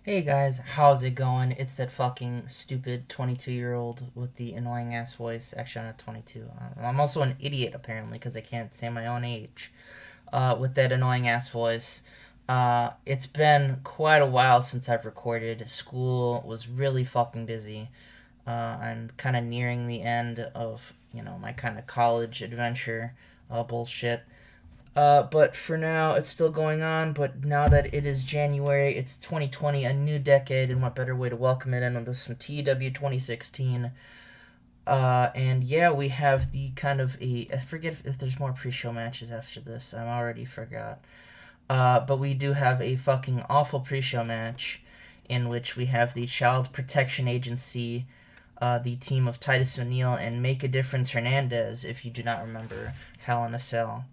Hey guys, how's it going? It's that fucking stupid 22-year-old with the annoying ass voice. Actually, I'm not 22. I'm also an idiot apparently because I can't say my own age. With that annoying ass voice. It's been quite a while since I've recorded. School was really fucking busy. I'm kind of nearing the end of my kind of college adventure bullshit. But for now, it's still going on. But now that it is January, it's 2020, a new decade, and what better way to welcome it in with some TEW 2016. And yeah, we have the kind of I forget if there's more pre-show matches after this. I already forgot. But we do have a fucking awful pre-show match in which we have the Child Protection Agency, the team of Titus O'Neil and Make a Difference Hernandez, if you do not remember Hell in a Cell,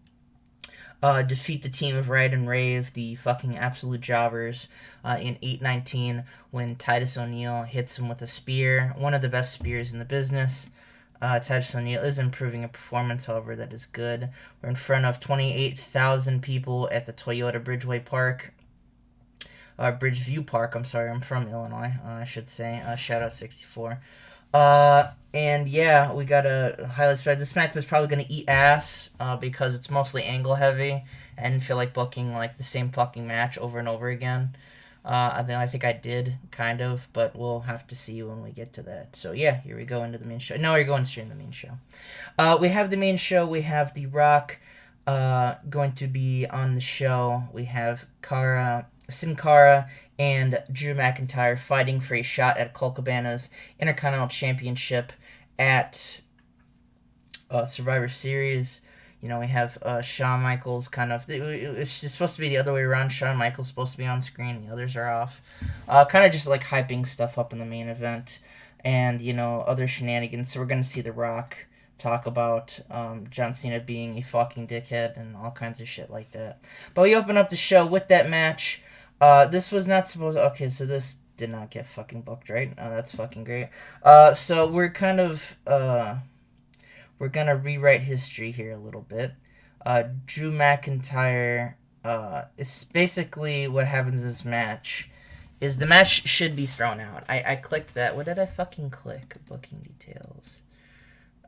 defeat the team of Ride and Rave, the fucking absolute jobbers, in 8:19 when Titus O'Neil hits him with a spear, one of the best spears in the business. Titus O'Neil is improving a performance, however, that is good. We're in front of 28,000 people at the Toyota Bridgeway Park. Bridgeview Park, I'm sorry, I'm from Illinois, I should say. Shout out 64. And yeah, we got a highlight spread. This match is probably going to eat ass because it's mostly angle heavy. I didn't feel like booking like the same fucking match over and over again. I think I did, kind of, but we'll have to see when we get to that. So yeah, here we go into the main show. No, we're going straight into the main show. We have the main show. We have The Rock going to be on the show. We have Sin Cara and Drew McIntyre fighting for a shot at Colt Cabana's Intercontinental Championship at Survivor Series. We have Shawn Michaels kind of. It's supposed to be the other way around. Shawn Michaels supposed to be on screen. The others are off. Kind of just like hyping stuff up in the main event. And, other shenanigans. So we're going to see The Rock talk about John Cena being a fucking dickhead and all kinds of shit like that. But we open up the show with that match. This was not supposed. Okay, so this did not get fucking booked, right? That's fucking great. So we're kind of we're gonna rewrite history here a little bit. Drew McIntyre. Is basically what happens in this match. Is the match should be thrown out. I clicked that. What did I fucking click? Booking details.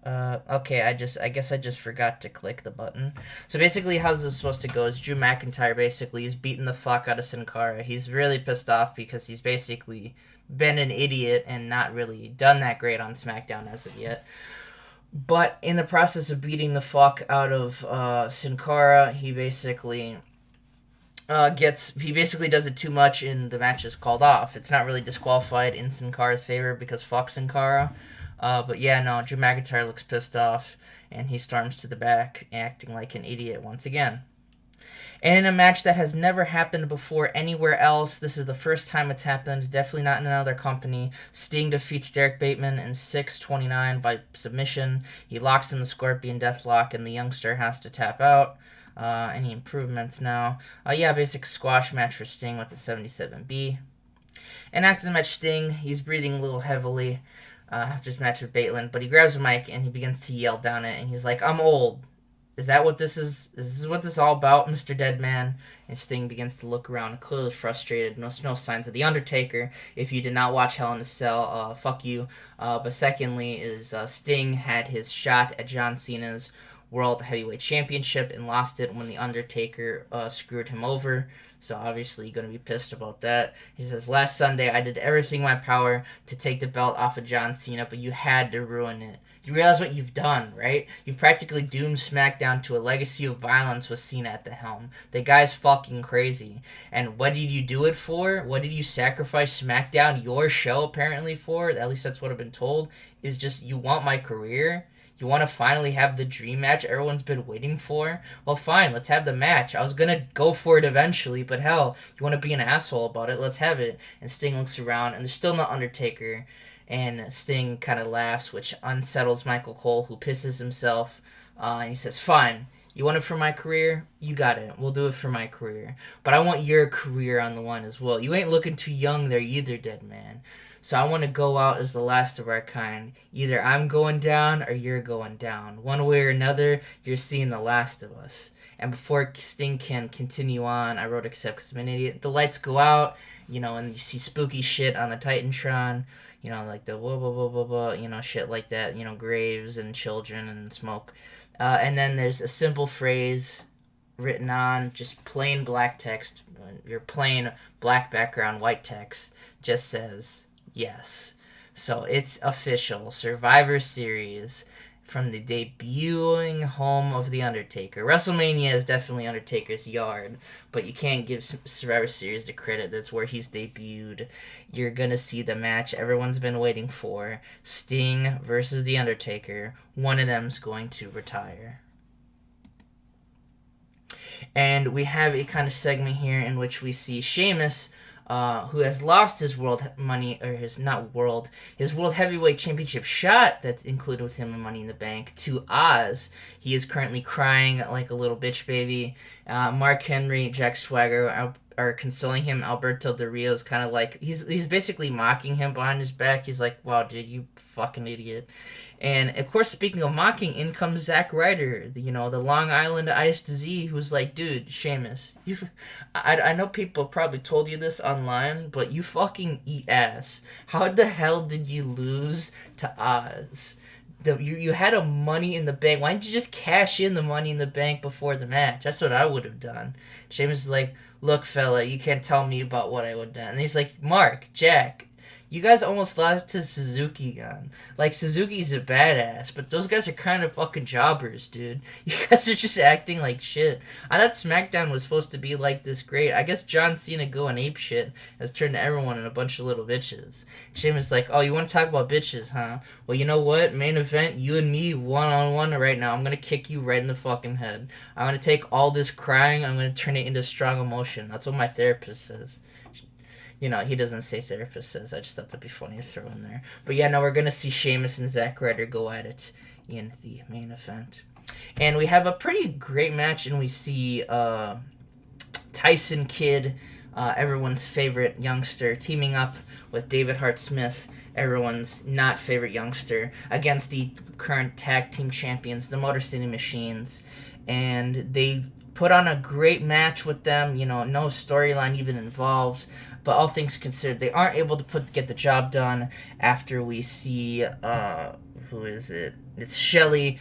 Okay, I guess I just forgot to click the button. So basically, how's this supposed to go? Is Drew McIntyre basically is beating the fuck out of Sin Cara. He's really pissed off because he's basically been an idiot and not really done that great on SmackDown as of yet. But in the process of beating the fuck out of Sin Cara, he basically he basically does it too much and the match is called off. It's not really disqualified in Sin Cara's favor because fuck Sin Cara. But yeah, no, Drew McIntyre looks pissed off, and he storms to the back, acting like an idiot once again. And in a match that has never happened before anywhere else, this is the first time it's happened, definitely not in another company. Sting defeats Derrick Bateman in 6:29 by submission. He locks in the Scorpion Deathlock, and the youngster has to tap out. Any improvements now? Yeah, basic squash match for Sting with the 77B. And after the match, Sting, he's breathing a little heavily after his match with Bateman, but he grabs a mic and he begins to yell down it, and he's like, "I'm old. Is that what this is? Is this what this is all about, Mr. Deadman?" And Sting begins to look around, clearly frustrated. No signs of The Undertaker. If you did not watch Hell in a Cell, fuck you. But secondly is Sting had his shot at John Cena's World Heavyweight Championship and lost it when The Undertaker screwed him over. So obviously you're going to be pissed about that. He says, "Last Sunday I did everything in my power to take the belt off of John Cena, but you had to ruin it. You realize what you've done, right? You've practically doomed SmackDown to a legacy of violence with Cena at the helm. The guy's fucking crazy. And what did you do it for? What did you sacrifice SmackDown, your show, apparently for? At least that's what I've been told. Is just, you want my career? You want to finally have the dream match everyone's been waiting for? Well, fine, let's have the match. I was going to go for it eventually, but hell, you want to be an asshole about it? Let's have it." And Sting looks around, and there's still no Undertaker. And Sting kind of laughs, which unsettles Michael Cole, who pisses himself. And he says, "Fine, you want it for my career? You got it. We'll do it for my career. But I want your career on the one as well. You ain't looking too young there either, dead man. So I want to go out as the last of our kind. Either I'm going down or you're going down. One way or another, you're seeing the last of us." And before Sting can continue on, I wrote except because I'm an idiot. The lights go out, and you see spooky shit on the Titantron. Like the whoa, whoa, whoa, whoa, whoa, shit like that. Graves and children and smoke. And then there's a simple phrase written on just plain black text. Your plain black background, white text just says yes. So it's official. Survivor Series from the debuting home of The Undertaker. WrestleMania is definitely Undertaker's yard, but you can't give Survivor Series the credit. That's where he's debuted. You're going to see the match everyone's been waiting for. Sting versus The Undertaker. One of them's going to retire. And we have a kind of segment here in which we see Sheamus, who has lost his world heavyweight championship shot that's included with him in Money in the Bank to Oz. He is currently crying like a little bitch baby. Mark Henry, Jack Swagger are consoling him. Alberto Del Rio is kind of like, he's basically mocking him behind his back. He's like, wow, dude, you fucking idiot. And, of course, speaking of mocking, in comes Zack Ryder, the Long Island Iced Z, who's like, dude, Sheamus, I know people probably told you this online, but you fucking eat ass. How the hell did you lose to Oz? You had a Money in the Bank. Why didn't you just cash in the Money in the Bank before the match? That's what I would have done. Sheamus is like, look, fella, you can't tell me about what I would have done. And he's like, Mark, Jack, you guys almost lost to Suzuki Gun. Like, Suzuki's a badass, but those guys are kind of fucking jobbers, dude. You guys are just acting like shit. I thought SmackDown was supposed to be like this great. I guess John Cena going ape shit has turned everyone into a bunch of little bitches. Sheamus like, oh, you want to talk about bitches, huh? Well, you know what? Main event, you and me one-on-one right now. I'm going to kick you right in the fucking head. I'm going to take all this crying, I'm going to turn it into strong emotion. That's what my therapist says. He doesn't say therapist says. I just thought that'd be funny to throw in there. But yeah, no, we're going to see Sheamus and Zack Ryder go at it in the main event. And we have a pretty great match, and we see Tyson Kidd, everyone's favorite youngster, teaming up with David Hart Smith, everyone's not favorite youngster, against the current tag team champions, the Motor City Machines. And they put on a great match with them, no storyline even involved. But all things considered, they aren't able to get the job done after we see, who is it? It's Shelly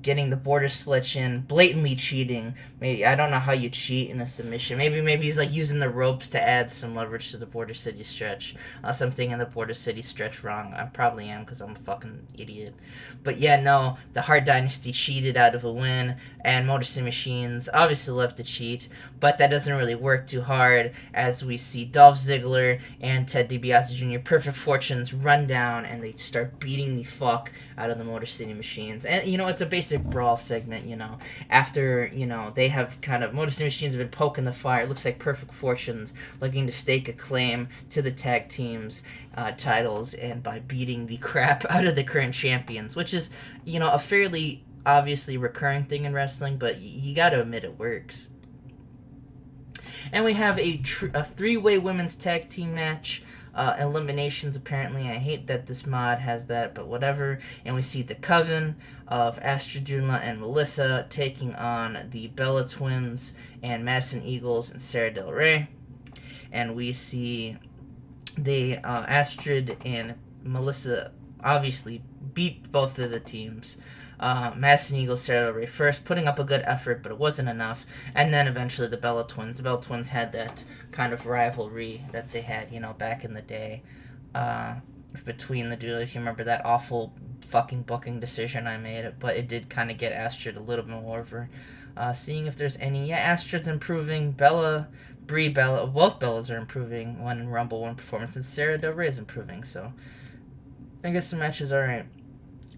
getting the border sledge in, blatantly cheating. Maybe I don't know how you cheat in a submission. Maybe he's like using the ropes to add some leverage to the Border City stretch. Unless I'm thinking the Border City stretch wrong. I probably am because I'm a fucking idiot. But yeah, no, the Hart Dynasty cheated out of a win, and Motor City Machines obviously left to cheat, but that doesn't really work too hard as we see Dolph Ziggler and Ted DiBiase Jr. Perfect Fortunes run down, and they start beating the fuck out of the Motor City Machines. And, it's a basic brawl segment, After, they have kind of, Motor City Machines have been poking the fire. It looks like Perfect Fortunes looking to stake a claim to the tag teams titles, and by beating the crap out of the current champions, which is, a fairly obviously recurring thing in wrestling, but you gotta admit it works. And we have a three-way women's tag team match. Eliminations, apparently. I hate that this mod has that, but whatever. And we see the Coven of Astridula and Melissa taking on the Bella Twins and Madison Eagles and Sarah Del Rey. And we see the Astrid and Melissa obviously beat both of the teams. Madison Eagles, Sarah Del Rey first, putting up a good effort, but it wasn't enough. And then eventually the Bella Twins. The Bella Twins had that kind of rivalry that they had, back in the day between the duo. If you remember that awful fucking booking decision I made, but it did kind of get Astrid a little bit more over. Seeing if there's any. Yeah, Astrid's improving. Bella, both Bellas are improving. One in Rumble, one performance, and Sarah Del Rey is improving. So I guess the match is alright.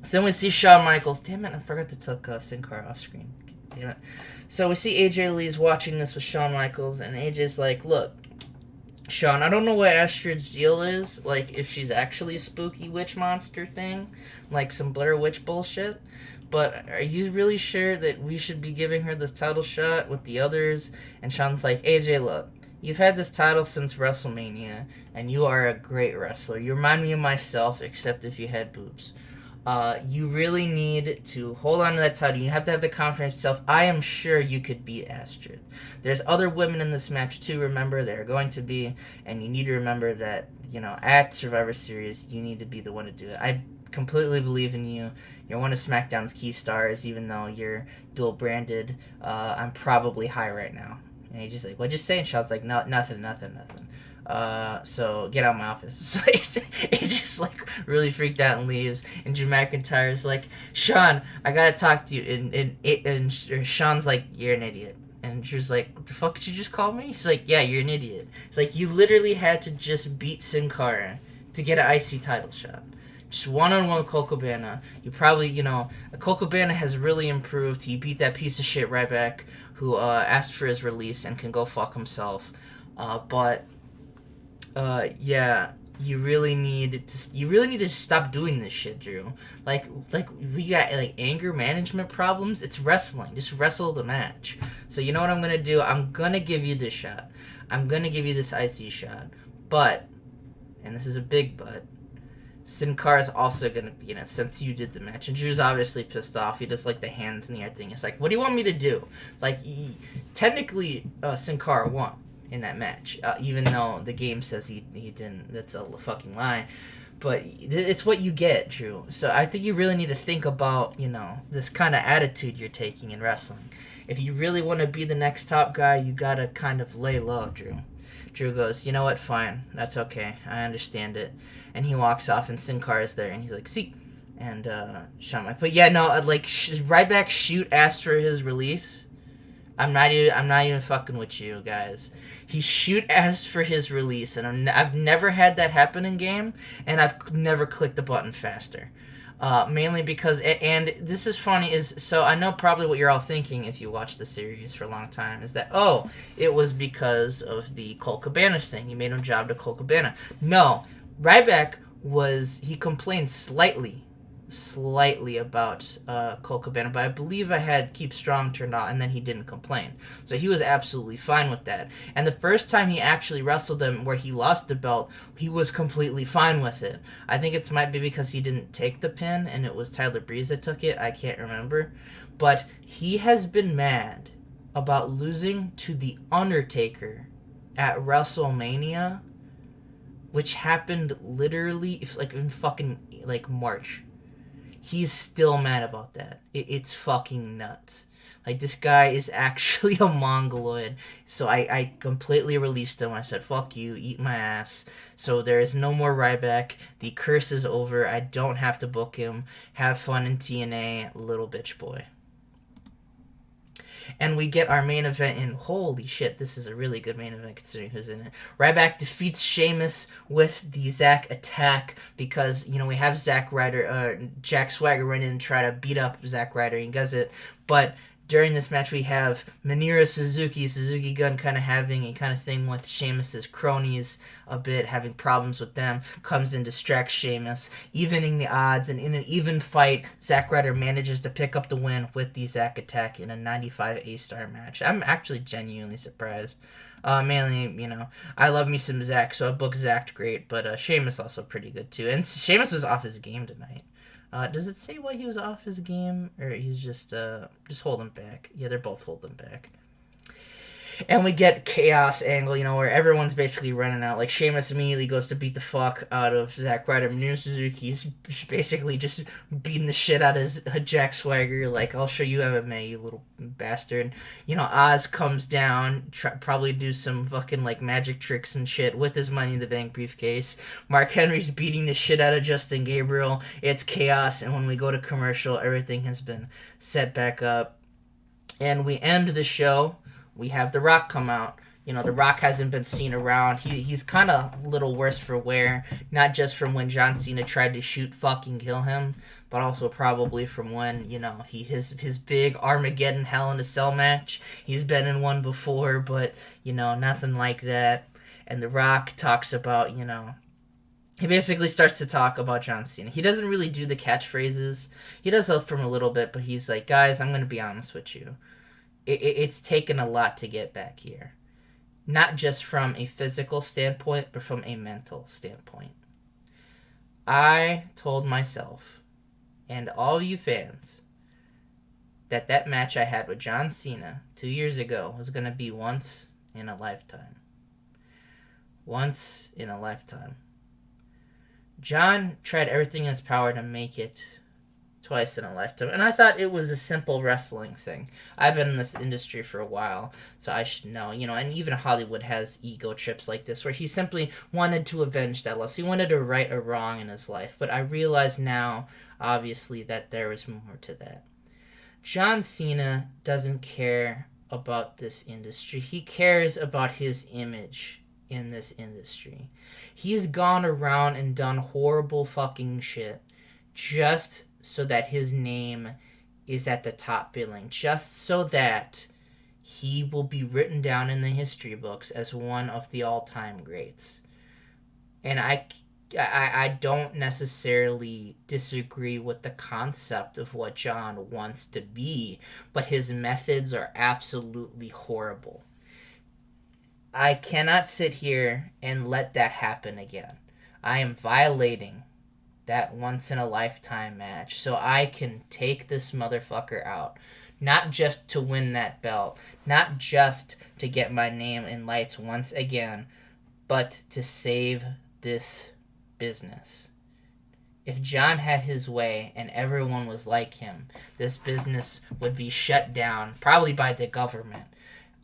So then we see Shawn Michaels. Damn it, I forgot to take Sin Cara off screen. Damn it. So we see AJ Lee's watching this with Shawn Michaels, and AJ's like, look, Shawn, I don't know what Astrid's deal is. Like, if she's actually a spooky witch monster thing, like some Blair Witch bullshit. But are you really sure that we should be giving her this title shot with the others? And Shawn's like, AJ, look, you've had this title since WrestleMania, and you are a great wrestler. You remind me of myself, except if you had boobs. You really need to hold on to that title. You have to have the confidence yourself. I am sure you could beat Astrid. There's other women in this match too, remember. There are going to be. And you need to remember that, at Survivor Series, you need to be the one to do it. I completely believe in you. You're one of SmackDown's key stars, even though you're dual branded. I'm probably high right now. And he's just like, what'd you say? And Sean's like, no, nothing. So get out of my office. So he just like really freaked out and leaves. And Drew McIntyre's like, Shawn, I gotta talk to you. And Sean's like, you're an idiot. And Drew's like, what the fuck did you just call me? He's like, yeah, you're an idiot. It's like, you literally had to just beat Cara to get an IC title shot. Just one-on-one with Colt Cabana. You probably, Colt Cabana has really improved. He beat that piece of shit Ryback who asked for his release and can go fuck himself. Yeah, you really need to stop doing this shit, Drew. Like we got anger management problems. It's wrestling. Just wrestle the match. So you know what I'm gonna do? I'm gonna give you this shot. I'm gonna give you this IC shot. But, and this is a big but, Sin Cara's also gonna be in it since you did the match. And Drew's obviously pissed off. He does the hands in the air thing. It's like, what do you want me to do? Technically, Sin Cara won in that match, even though the game says he didn't. That's a fucking lie. But it's what you get, Drew. So I think you really need to think about, this kind of attitude you're taking in wrestling. If you really want to be the next top guy, you gotta kind of lay low, Drew. Drew goes, you know what, fine. That's okay. I understand it. And he walks off, and Sin Cara is there, and he's like, see. And Shawn like, but yeah, no, Ryback asked for his release. I'm not even fucking with you guys. He asked for his release, and I've never had that happen in game, and I've never clicked the button faster. Mainly because, and this is funny, so I know probably what you're all thinking if you watch the series for a long time, is that, it was because of the Colt Cabana thing. He made him job to Colt Cabana. No, Ryback he complained slightly about Colt Cabana, but I believe I had Keep Strong turned on, and then he didn't complain. So he was absolutely fine with that. And the first time he actually wrestled him where he lost the belt, he was completely fine with it. I think it might be because he didn't take the pin, and it was Tyler Breeze that took it. I can't remember. But he has been mad about losing to The Undertaker at WrestleMania, which happened literally in fucking March. He's still mad about that. It's fucking nuts. This guy is actually a mongoloid. So I completely released him. I said, fuck you, eat my ass. So there is no more Ryback. The curse is over. I don't have to book him. Have fun in TNA, little bitch boy. And we get our main event in. Holy shit, this is a really good main event considering who's in it. Ryback defeats Sheamus with the Zack attack because, we have Jack Swagger run in and try to beat up Zack Ryder. He does it. But during this match, we have Minoru Suzuki Gun kind of having a kind of thing with Sheamus's cronies a bit, having problems with them, comes in, distracts Sheamus, evening the odds, and in an even fight, Zack Ryder manages to pick up the win with the Zack attack in a 95 A-star match. I'm actually genuinely surprised. Mainly, I love me some Zack, so I booked Zack great, but Sheamus also pretty good too. And Sheamus was off his game tonight. Does it say why he was off his game, or he's just holding back? Yeah, they're both holding back. And we get chaos angle, where everyone's basically running out. Sheamus immediately goes to beat the fuck out of Zack Ryder. Minoru Suzuki's basically just beating the shit out of Jack Swagger. I'll show you MMA, you little bastard. Oz comes down, probably do some fucking, magic tricks and shit with his Money in the Bank briefcase. Mark Henry's beating the shit out of Justin Gabriel. It's chaos, and when we go to commercial, everything has been set back up. And we end the show. We have The Rock come out. The Rock hasn't been seen around. He's kind of a little worse for wear, not just from when John Cena tried to fucking kill him, but also probably from when, his big Armageddon Hell in a Cell match. He's been in one before, but, nothing like that. And The Rock talks about, he basically starts to talk about John Cena. He doesn't really do the catchphrases. He does help from a little bit, but he's like, guys, I'm going to be honest with you. It's taken a lot to get back here. Not just from a physical standpoint, but from a mental standpoint. I told myself, and all you fans that match I had with John Cena 2 years ago was going to be once in a lifetime. Once in a lifetime. John tried everything in his power to make it twice in a lifetime, and I thought it was a simple wrestling thing. I've been in this industry for a while, so I should know, and even Hollywood has ego trips like this, where he simply wanted to avenge that loss. He wanted to right a wrong in his life, but I realize now, obviously, that there is more to that. John Cena doesn't care about this industry. He cares about his image in this industry. He's gone around and done horrible fucking shit just so that his name is at the top billing, just so that he will be written down in the history books as one of the all-time greats. And I don't necessarily disagree with the concept of what John wants to be, but his methods are absolutely horrible. I cannot sit here and let that happen again. I am violating that once-in-a-lifetime match so I can take this motherfucker out. Not just to win that belt, not just to get my name in lights once again, but to save this business. If John had his way and everyone was like him, this business would be shut down, probably by the government.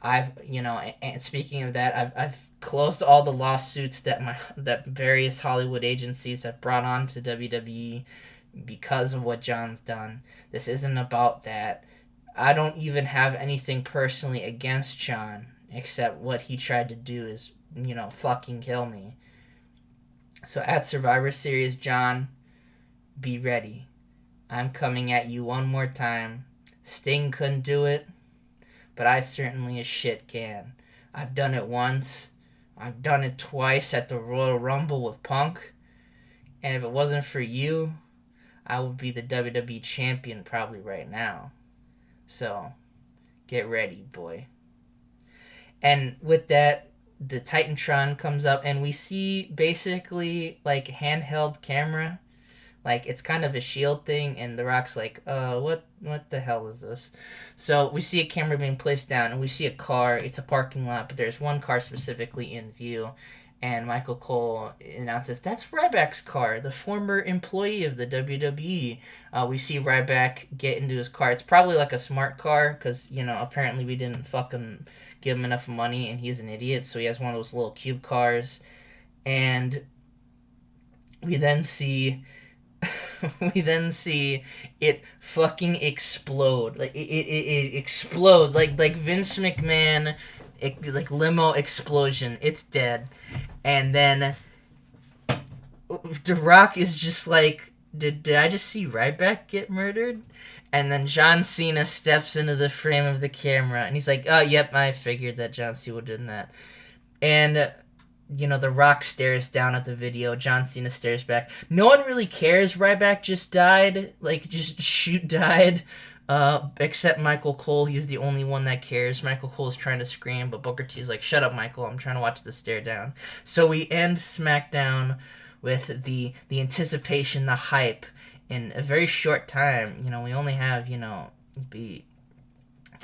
And speaking of that, I've closed all the lawsuits that various Hollywood agencies have brought on to WWE because of what John's done. This isn't about that. I don't even have anything personally against John, except what he tried to do is, fucking kill me. So at Survivor Series, John, be ready. I'm coming at you one more time. Sting couldn't do it, but I certainly as shit can. I've done it once. I've done it twice at the Royal Rumble with Punk. And if it wasn't for you, I would be the WWE champion probably right now. So, get ready, boy. And with that, the Titantron comes up and we see basically like handheld camera. Like, it's kind of a shield thing, and The Rock's like, what the hell is this? So we see a camera being placed down, and we see a car. It's a parking lot, but there's one car specifically in view. And Michael Cole announces, that's Ryback's car, the former employee of the WWE. We see Ryback get into his car. It's probably like a smart car, because, apparently we didn't fucking give him enough money, and he's an idiot, so he has one of those little cube cars. And we then see it fucking explode. Like it explodes like Vince McMahon, like limo explosion. It's dead. And then The Rock is just like, did I just see Ryback get murdered? And then John Cena steps into the frame of the camera and he's like, oh yep, I figured that John Cena did that. And The Rock stares down at the video. John Cena stares back. No one really cares. Ryback just died. Died. Except Michael Cole. He's the only one that cares. Michael Cole is trying to scream, but Booker T's like, shut up, Michael. I'm trying to watch the stare down. So we end SmackDown with the anticipation, the hype, in a very short time. We only have,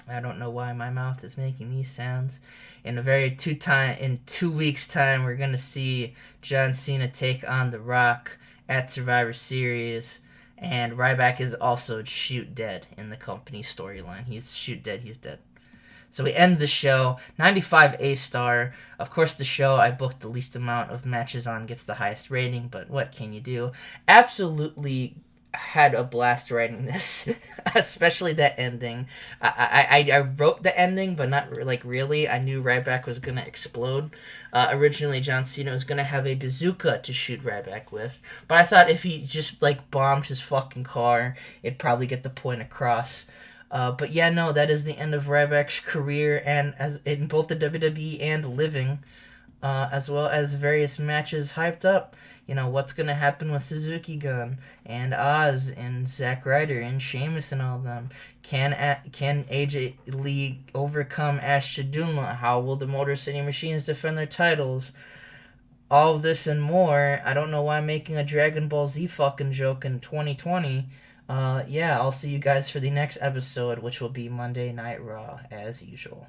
I don't know why my mouth is making these sounds. In 2 weeks' time, we're gonna see John Cena take on The Rock at Survivor Series, and Ryback is also shoot dead in the company storyline. He's shoot dead. He's dead. So we end the show. 95 A-star. Of course, the show I booked the least amount of matches on gets the highest rating, but what can you do? Absolutely had a blast writing this, especially that ending. I wrote the ending, but not really. I knew Ryback was gonna explode. Originally, John Cena was gonna have a bazooka to shoot Ryback with, but I thought if he just bombed his fucking car, it'd probably get the point across. But yeah, no, that is the end of Ryback's career, and as in both the WWE and living, as well as various matches hyped up. What's going to happen with Suzuki Gun and Oz and Zack Ryder and Sheamus and all of them. Can AJ Lee overcome Ash Shadunla? How will the Motor City Machines defend their titles? All of this and more. I don't know why I'm making a Dragon Ball Z fucking joke in 2020. Yeah, I'll see you guys for the next episode, which will be Monday Night Raw, as usual.